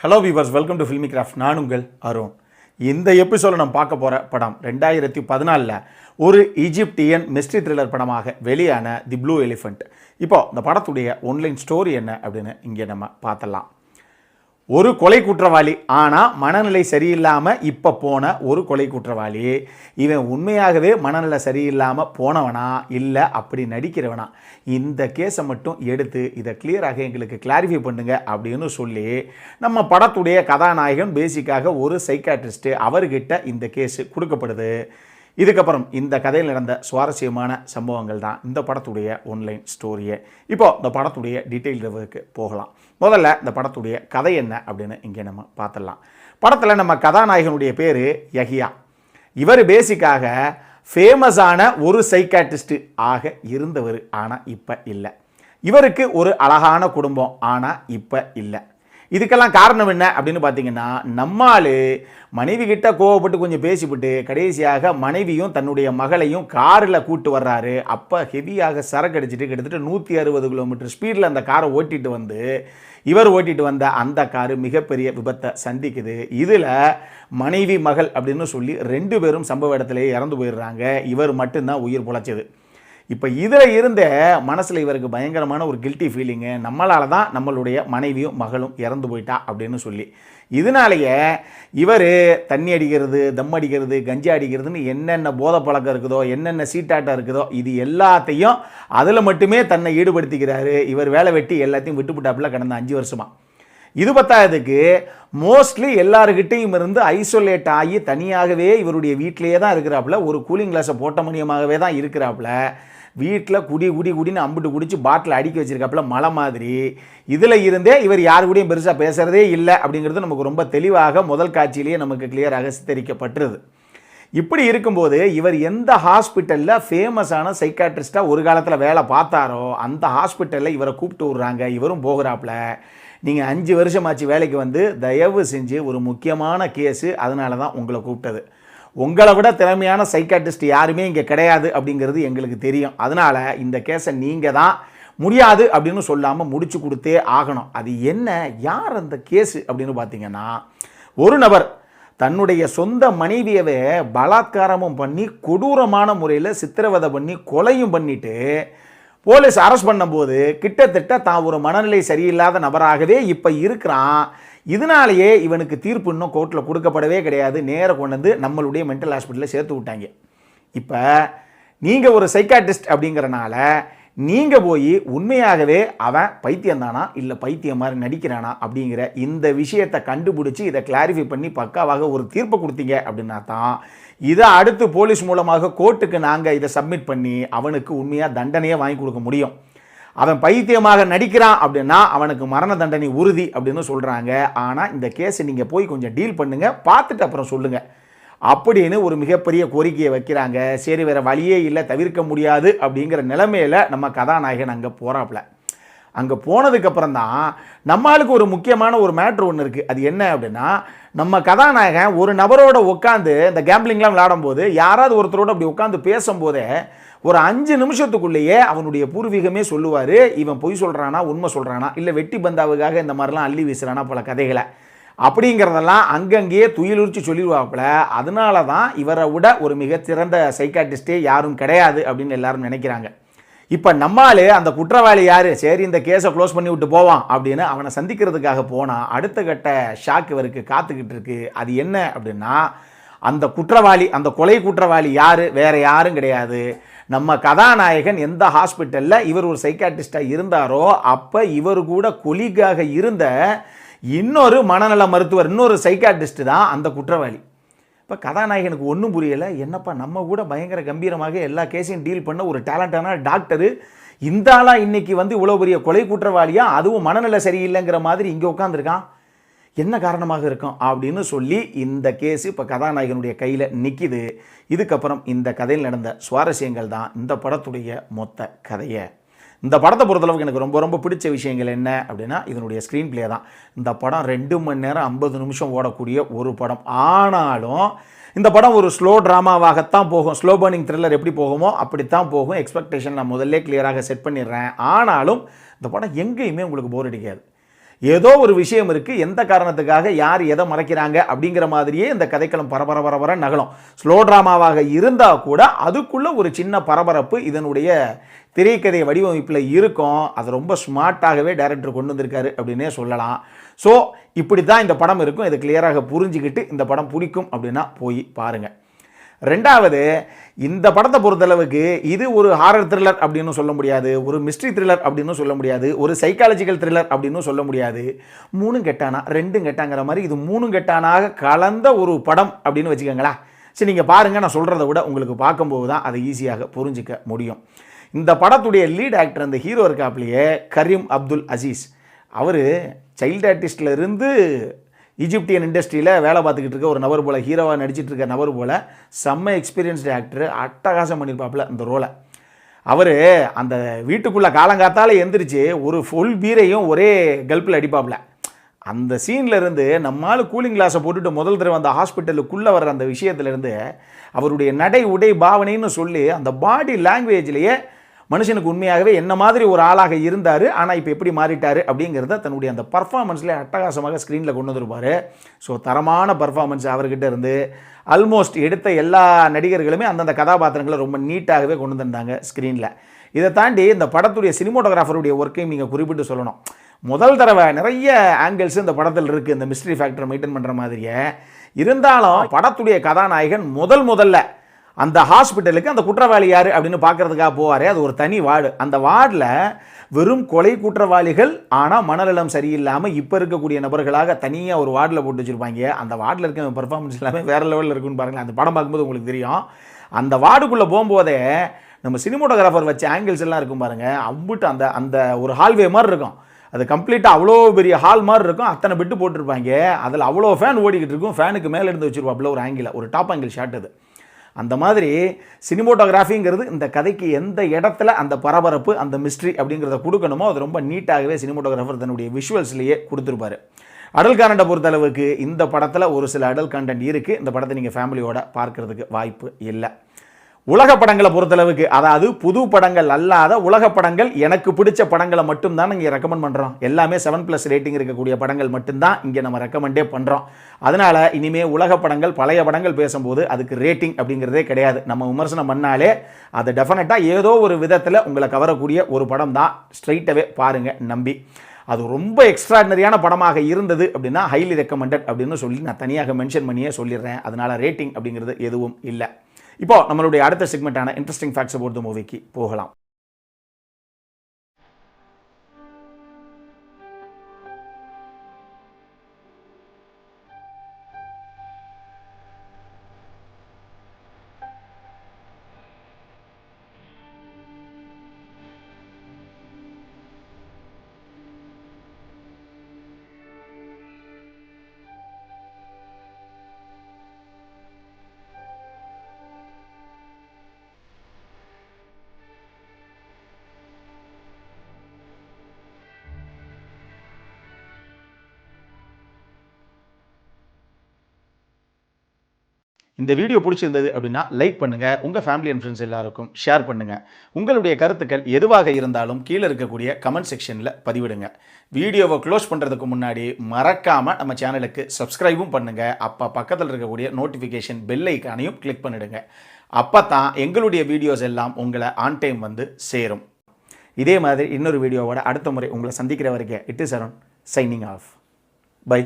Hello viewers, welcome to Filmy Craft. நான் உங்கள் அருண். இந்த எபிசோட நம்ம பார்க்க போகிற படம் 2014 ஒரு ஈஜிப்டியன் மிஸ்ட்ரி த்ரில்லர் படமாக வெளியான தி ப்ளூ எலிஃபண்ட். இப்போது இந்த படத்துடைய ஒன்லைன் ஸ்டோரி என்ன அப்படின்னு இங்கே நம்ம பார்த்தலாம். ஒரு கொலை குற்றவாளி, ஆனால் மனநிலை சரியில்லாமல் இப்போ போன ஒரு கொலை குற்றவாளி. இவன் உண்மையாகவே மனநிலை சரியில்லாமல் போனவனா இல்லை அப்படி நடிக்கிறவனா, இந்த கேஸை மட்டும் எடுத்து இதை கிளியராக எங்களுக்கு கிளாரிஃபை பண்ணுங்க அப்படின்னு சொல்லி நம்ம படத்துடைய கதாநாயகன் பேசிக்காக ஒரு சைக்காட்ரிஸ்ட்டு, அவர்கிட்ட இந்த கேஸு கொடுக்கப்படுது. இதுக்கப்புறம் இந்த கதையில் நடந்த சுவாரஸ்யமான சம்பவங்கள் தான் இந்த படத்துடைய ஒன்லைன் ஸ்டோரியே. இப்போது இந்த படத்துடைய டீட்டெயில் ரிவ்யூக்கு போகலாம். முதல்ல இந்த படத்துடைய கதை என்ன அப்படின்னு இங்கே நம்ம பார்த்துடலாம். படத்தில் நம்ம கதாநாயகனுடைய பேர் யஹியா. இவர் பேசிக்காக ஃபேமஸான ஒரு சைக்காட்ரிஸ்ட்டு ஆக இருந்தவர், ஆனால் இப்போ இல்லை. இவருக்கு ஒரு அழகான குடும்பம், ஆனால் இப்போ இல்லை. இதுக்கெல்லாம் காரணம் என்ன அப்படின்னு பார்த்தீங்கன்னா, நம்மால் மனைவி கிட்ட கோவப்பட்டு கொஞ்சம் பேசிவிட்டு கடைசியாக மனைவியும் தன்னுடைய மகளையும் காரில் கூட்டு வர்றாரு. அப்போ ஹெவியாக சரக்கு அடிச்சுட்டு கிட்டத்தட்ட 160 கிலோமீட்டர் ஸ்பீடில் அந்த காரை ஓட்டிகிட்டு வந்து இவர் ஓட்டிகிட்டு வந்த அந்த காரு மிகப்பெரிய விபத்தை சந்திக்குது. இதில் மனைவி மகள் அப்படின்னு சொல்லி 2 பேரும் சம்பவ இடத்துலேயே இறந்து போயிடுறாங்க. இவர் மட்டும்தான் உயிர் பொழைச்சது. இப்போ இதில் இருந்த மனசில் இவருக்கு பயங்கரமான ஒரு கில்ட்டி ஃபீலிங்கு, நம்மளால் தான் நம்மளுடைய மனைவியும் மகளும் இறந்து போயிட்டா அப்படின்னு சொல்லி. இதனாலேயே இவர் தண்ணி அடிக்கிறது, தம் அடிக்கிறது, கஞ்சி அடிக்கிறதுன்னு என்னென்ன போதை பழக்கம் இருக்குதோ, என்னென்ன சீட்டாட்டம் இருக்குதோ, இது எல்லாத்தையும் அதில் மட்டுமே தன்னை ஈடுபடுத்திக்கிறாரு. இவர் வேலை வெட்டி எல்லாத்தையும் விட்டுவிட்டாப்புல கடந்த 5 வருஷமாக. இது பத்தாததுக்கு மோஸ்ட்லி எல்லாருக்கிட்டையும் இருந்து ஐசோலேட் ஆகி தனியாகவே இவருடைய வீட்டிலேயே தான் இருக்கிறாப்புல. ஒரு கூலிங் கிளாஸை போட்ட மணியமாகவே தான் இருக்கிறாப்புல. வீட்டில் குடின்னு அம்பிட்டு குடிச்சு பாட்டில் அடுக்கி வச்சிருக்காப்புல மலை மாதிரி. இதில் இருந்தே இவர் யாரு கூடயும் பெருசாக பேசுகிறதே இல்லை அப்படிங்கிறது நமக்கு ரொம்ப தெளிவாக முதல் காட்சியிலேயே நமக்கு கிளியராக சித்தரிக்கப்பட்டுருது. இப்படி இருக்கும்போது இவர் எந்த ஹாஸ்பிட்டலில் ஃபேமஸான சைக்காட்ரிஸ்ட்டாக ஒரு காலத்தில் வேலை பார்த்தாரோ அந்த ஹாஸ்பிட்டலில் இவரை கூப்பிட்டு விட்றாங்க. இவரும் போகிறாப்புல. நீங்கள் 5 வருஷமாச்சு வேலைக்கு வந்து, தயவு செஞ்சு ஒரு முக்கியமான கேஸு, அதனால தான் உங்களை கூப்பிட்டது. உங்களை விட திறமையான சைக்காட்ரிஸ்ட் யாருமே இங்கே கிடையாது அப்படிங்கிறது எங்களுக்கு தெரியும். அதனால் இந்த கேஸை நீங்கள் தான் முடியாது அப்படின்னு சொல்லாமல் முடிச்சு கொடுத்தே ஆகணும். அது என்ன, யார் அந்த கேஸு அப்படின்னு பார்த்தீங்கன்னா, ஒரு நபர் தன்னுடைய சொந்த மனைவியவே பலாத்காரமும் பண்ணி கொடூரமான முறையில் சித்திரவதை பண்ணி கொலையும் பண்ணிட்டு போலீஸ் அரெஸ்ட் பண்ணும்போது கிட்டத்தட்ட தான் ஒரு மனநிலை சரியில்லாத நபராகவே இப்போ இருக்கிறான். இதனாலேயே இவனுக்கு தீர்ப்பு இன்னும் கோர்ட்டில் கொடுக்கப்படவே கிடையாது. நேராக கொண்டு வந்து நம்மளுடைய மென்டல் ஹாஸ்பிட்டலில் சேர்த்து விட்டாங்க. இப்போ நீங்கள் ஒரு சைக்காட்ரிஸ்ட் அப்படிங்கிறனால நீங்கள் போய் உண்மையாகவே அவன் பைத்தியம்தானா இல்லை பைத்தியம் மாதிரி நடிக்கிறானா அப்படிங்கிற இந்த விஷயத்தை கண்டுபிடிச்சி இதை கிளாரிஃபை பண்ணி பக்காவாக ஒரு தீர்ப்பை கொடுத்தீங்க அப்படின்னா தான் இதை அடுத்து போலீஸ் மூலமாக கோர்ட்டுக்கு நாங்கள் இதை சப்மிட் பண்ணி அவனுக்கு உண்மையாக தண்டனையை வாங்கி கொடுக்க முடியும். அவன் பைத்தியமாக நடிக்கிறான் அப்படின்னா அவனுக்கு மரண தண்டனை உறுதி அப்படின்னு சொல்கிறாங்க. ஆனால் இந்த கேஸை நீங்கள் போய் கொஞ்சம் டீல் பண்ணுங்கள், பார்த்துட்டு அப்புறம் சொல்லுங்கள் அப்படின்னு ஒரு மிகப்பெரிய கோரிக்கையை வைக்கிறாங்க. சரி, வேறு வழியே இல்லை, தவிர்க்க முடியாது அப்படிங்கிற நிலைமையில் நம்ம கதாநாயகன் அங்கே போகிறாப்புல. அங்கே போனதுக்கப்புறம் தான் நம்மளுக்கு ஒரு முக்கியமான ஒரு மேட்ரு ஒன்று இருக்குது. அது என்ன அப்படின்னா, நம்ம கதாநாயகன் ஒரு நபரோட உட்காந்து இந்த கேம்பிளிங்லாம் விளையாடும்போது யாராவது ஒருத்தரோடு அப்படி உட்காந்து பேசும்போதே ஒரு 5 நிமிஷத்துக்குள்ளேயே அவனுடைய பூர்வீகமே சொல்லுவார். இவன் பொய் சொல்கிறானா உண்மை சொல்கிறானா இல்லை வெட்டி பந்தாவுக்காக இந்த மாதிரிலாம் அள்ளி வீசுகிறானா பல கதைகளை அப்படிங்கிறதெல்லாம் அங்கங்கேயே துயிலுரிச்சு சொல்லிடுவாப்புல. அதனால தான் இவரை விட ஒரு மிகச்சிறந்த சைக்காட்ரிஸ்டே யாரும் கிடையாது அப்படின்னு எல்லாரும் நினைக்கிறாங்க. இப்போ நம்மாலே அந்த குற்றவாளி யார், சரி இந்த கேஸை க்ளோஸ் பண்ணி விட்டு போவான் அப்படின்னு அவனை சந்திக்கிறதுக்காக போனால் அடுத்த கட்ட ஷாக் இவருக்கு காத்துக்கிட்டு இருக்கு. அது என்ன அப்படின்னா, அந்த குற்றவாளி, அந்த கொலை குற்றவாளி யார், வேறு யாரும் கிடையாது. நம்ம கதாநாயகன் எந்த ஹாஸ்பிட்டலில் இவர் ஒரு சைக்காட்ரிஸ்டாக இருந்தாரோ அப்போ இவர் கூட கொலீகாக இருந்த இன்னொரு மனநல மருத்துவர், இன்னொரு சைக்காட்ரிஸ்ட் தான் அந்த குற்றவாளி. இப்போ கதாநாயகனுக்கு ஒன்றும் புரியலை. என்னப்பா, நம்ம கூட பயங்கர கம்பீரமாக எல்லா கேஸையும் டீல் பண்ண ஒரு டேலண்டான டாக்டரு, இந்த ஆளாக இன்றைக்கி வந்து இவ்வளோ பெரிய கொலை குற்றவாளியாக, அதுவும் மனநிலை சரியில்லைங்கிற மாதிரி இங்கே உட்காந்துருக்கான், என்ன காரணமாக இருக்கும் அப்படின்னு சொல்லி இந்த கேஸு இப்போ கதாநாயகனுடைய கையில் நிற்கிது. இதுக்கப்புறம் இந்த கதையில் நடந்த சுவாரஸ்யங்கள் தான் இந்த படத்துடைய மொத்த கதையை. இந்த படத்தை பொறுத்தளவுக்கு எனக்கு ரொம்ப ரொம்ப பிடிச்ச விஷயங்கள் என்ன அப்படின்னா, இதனுடைய ஸ்க்ரீன் பிளே தான். இந்த படம் 2 மணி நேரம் 50 நிமிஷம் ஓடக்கூடிய ஒரு படம். ஆனாலும் இந்த படம் ஒரு ஸ்லோ ட்ராமாவாகத்தான் போகும். ஸ்லோ பர்னிங் த்ரில்லர் எப்படி போகுமோ அப்படித்தான் போகும். எக்ஸ்பெக்டேஷன் நான் முதல்ல கிளியராக செட் பண்ணிடுறேன். ஆனாலும் இந்த படம் எங்கேயுமே உங்களுக்கு போர் அடிக்காது. ஏதோ ஒரு விஷயம் இருக்குது, எந்த காரணத்துக்காக யார் எதை மறைக்கிறாங்க அப்படிங்கிற மாதிரியே இந்த கதைக்களம் பரபர நகலும். ஸ்லோ ட்ராமாவாக இருந்தால் கூட அதுக்குள்ளே ஒரு சின்ன பரபரப்பு இதனுடைய திரைக்கதை வடிவமைப்பில் இருக்கும். அது ரொம்ப ஸ்மார்ட்டாகவே டைரக்டர் கொண்டு வந்திருக்காரு அப்படின்னே சொல்லலாம். ஸோ இப்படி தான் இந்த படம் இருக்கும். இதை கிளியராக புரிஞ்சுக்கிட்டு இந்த படம் பிடிக்கும் அப்படின்னா போய் பாருங்கள். ரெண்டாவது, இந்த படத்தை பொறுத்தளவுக்கு இது ஒரு ஹாரர் த்ரில்லர் அப்படின்னு சொல்ல முடியாது, ஒரு மிஸ்ட்ரி த்ரில்லர் அப்படின்னு சொல்ல முடியாது, ஒரு சைக்காலஜிக்கல் த்ரில்லர் அப்படின்னு சொல்ல முடியாது. 3 கெட்டானா 2 கெட்டாங்கிற மாதிரி இது 3 கெட்டானாக கலந்த ஒரு படம் அப்படின்னு வச்சுக்கோங்களேன். சரி, நீங்கள் பாருங்கள். நான் சொல்கிறத விட உங்களுக்கு பார்க்கும்போது தான் அதை ஈஸியாக புரிஞ்சிக்க முடியும். இந்த படத்துடைய லீட் ஆக்டர், அந்த ஹீரோ இருக்காப்லையே கரீம் அப்துல் அசீஸ், அவர் சைல்டு ஆர்டிஸ்டில் இருந்து ஈஜிப்டியன் இண்டஸ்ட்ரியில் வேலை பார்த்துக்கிட்டு இருக்க ஒரு நபர் போல், ஹீரோவாக நடிச்சிட்டு இருக்க நபர் போல் செம்ம எக்ஸ்பீரியன்ஸ்டு ஆக்டர், அட்டகாசம் பண்ணியிருப்பாப்புல அந்த ரோலை. அவர் அந்த வீட்டுக்குள்ளே காலங்காத்தால் எந்திரிச்சு ஒரு ஃபுல் பீரையும் ஒரே கல்ப்பில் அடிப்பாப்புல. அந்த சீனில் இருந்து நம்மால் கூலிங் கிளாஸை போட்டுட்டு முதல் தடவை அந்த ஹாஸ்பிட்டலுக்குள்ளே வர்ற அந்த விஷயத்துலேருந்து அவருடைய நடை உடை பாவனைன்னு சொல்லி அந்த பாடி லாங்குவேஜ்லேயே மனுஷனுக்கு உண்மையாகவே என்ன மாதிரி ஒரு ஆளாக இருந்தார், ஆனால் இப்போ எப்படி மாறிட்டார் அப்படிங்கிறத தன்னுடைய அந்த பர்ஃபார்மன்ஸ்லேயே அட்டகாசமாக ஸ்க்ரீனில் கொண்டு வந்துருப்பார். ஸோ தரமான பர்ஃபார்மன்ஸ் அவர்கிட்ட இருந்து ஆல்மோஸ்ட் எடுத்த எல்லா நடிகர்களுமே அந்தந்த கதாபாத்திரங்களை ரொம்ப நீட்டாகவே கொண்டு வந்திருந்தாங்க ஸ்க்ரீனில். இதை தாண்டி இந்த படத்துடைய சினிமோட்டோகிராஃபருடைய ஒர்க்கையும் நீங்கள் குறிப்பிட்டு சொல்லணும். முதல் தடவை நிறைய ஆங்கிள்ஸ் இந்த படத்தில் இருக்குது, இந்த மிஸ்ட்ரி ஃபேக்டரை மெயின்டைன் பண்ணுற மாதிரியே. இருந்தாலும் படத்துடைய கதாநாயகன் முதல்ல அந்த ஹாஸ்பிட்டலுக்கு அந்த குற்றவாளி யார் அப்படின்னு பார்க்கறதுக்காக போவார். அது ஒரு தனி வார்டு. அந்த வார்டில் வெறும் கொலை குற்றவாளிகள், ஆனால் மனநலம் சரியில்லாமல் இப்போ இருக்கக்கூடிய நபர்களாக தனியாக ஒரு வார்டில் போட்டு வச்சுருப்பாங்க. அந்த வார்டில் இருக்க பெர்ஃபார்மன்ஸ் எல்லாமே வேறு லெவலில் இருக்குன்னு பாருங்களேன். அந்த படம் பார்க்கும்போது உங்களுக்கு தெரியும். அந்த வார்டுக்குள்ளே போகும்போதே நம்ம சினிமோட்டோகிராஃபர் வச்ச ஆங்கிள்ஸ் எல்லாம் இருக்கும் பாருங்கள். அம்பிட்டு அந்த அந்த ஒரு ஹால்வே மாதிரி இருக்கும். அது கம்ப்ளீட்டாக அவ்வளோ பெரிய ஹால் மாதிரி இருக்கும். அத்தனை பெட்டு போட்டிருப்பாங்க. அதில் அவ்வளோ ஃபேன் ஓடிக்கிட்டு இருக்கும். ஃபேனுக்கு மேலே இருந்து வச்சுருப்பாப்புல ஒரு ஆங்கிள், ஒரு டாப் ஆங்கிள் ஷாட். அது அந்த மாதிரி சினிமோட்டோகிராஃபிங்கிறது இந்த கதைக்கு எந்த இடத்துல அந்த பரபரப்பு, அந்த மிஸ்ட்ரி அப்படிங்கிறத கொடுக்கணுமோ அது ரொம்ப நீட்டாகவே சினிமோட்டோகிராஃபர் தன்னுடைய விஷுவல்ஸ்லேயே கொடுத்துருப்பாரு. அடல் கண்டென்ட்டை பொறுத்தளவுக்கு இந்த படத்தில் ஒரு சில அடல் கண்டென்ட் இருக்குது. இந்த படத்தை நீங்கள் ஃபேமிலியோட பார்க்கறதுக்கு வாய்ப்பு இல்லை. உலக படங்களை பொறுத்தளவுக்கு, அதாவது புது படங்கள் அல்லாத உலக படங்கள், எனக்கு பிடிச்ச படங்களை மட்டும்தான் இங்கே ரெக்கமெண்ட் பண்ணுறோம். எல்லாமே 7+ ரேட்டிங் இருக்கக்கூடிய படங்கள் மட்டும்தான் இங்கே நம்ம ரெக்கமெண்டே பண்ணுறோம். அதனால் இனிமேல் உலக படங்கள், பழைய படங்கள் பேசும்போது அதுக்கு ரேட்டிங் அப்படிங்கிறதே கிடையாது. நம்ம விமர்சனம் பண்ணாலே அது டெஃபினட்டாக ஏதோ ஒரு விதத்தில் உங்களை கவரக்கூடிய ஒரு படம் தான். ஸ்ட்ரைட்டாகவே பாருங்கள் நம்பி. அது ரொம்ப எக்ஸ்ட்ராடினரியான படமாக இருந்தது அப்படின்னா ஹைலி ரெக்கமெண்டட் அப்படின்னு சொல்லி நான் தனியாக மென்ஷன் பண்ணியே சொல்லிடுறேன். அதனால் ரேட்டிங் அப்படிங்கிறது எதுவும் இல்லை. இப்போ நம்மளுடைய அடுத்த செக்மெண்ட்டான இன்ட்ரெஸ்டிங் ஃபேக்ட்ஸ் அபவுட் தி மூவிக்கு போகலாம். இந்த வீடியோ பிடிச்சிருந்தது அப்படின்னா லைக் பண்ணுங்கள், உங்கள் ஃபேமிலி அண்ட் ஃப்ரெண்ட்ஸ் எல்லாருக்கும் ஷேர் பண்ணுங்கள். உங்களுடைய கருத்துக்கள் எதுவாக இருந்தாலும் கீழே இருக்கக்கூடிய கமெண்ட் செக்ஷனில் பதிவிடுங்க. வீடியோவை க்ளோஸ் பண்ணுறதுக்கு முன்னாடி மறக்காமல் நம்ம சேனலுக்கு சப்ஸ்கிரைபும் பண்ணுங்கள். அப்போ பக்கத்தில் இருக்கக்கூடிய நோட்டிஃபிகேஷன் பெல் ஐக்கானையும் கிளிக் பண்ணிவிடுங்க. அப்போ தான் எங்களுடைய வீடியோஸ் எல்லாம் உங்களை ஆன் டைம் வந்து சேரும். இதே மாதிரி இன்னொரு வீடியோவோட அடுத்த முறை உங்களை சந்திக்கிற வரைக்கும் it is Arun signing off. By.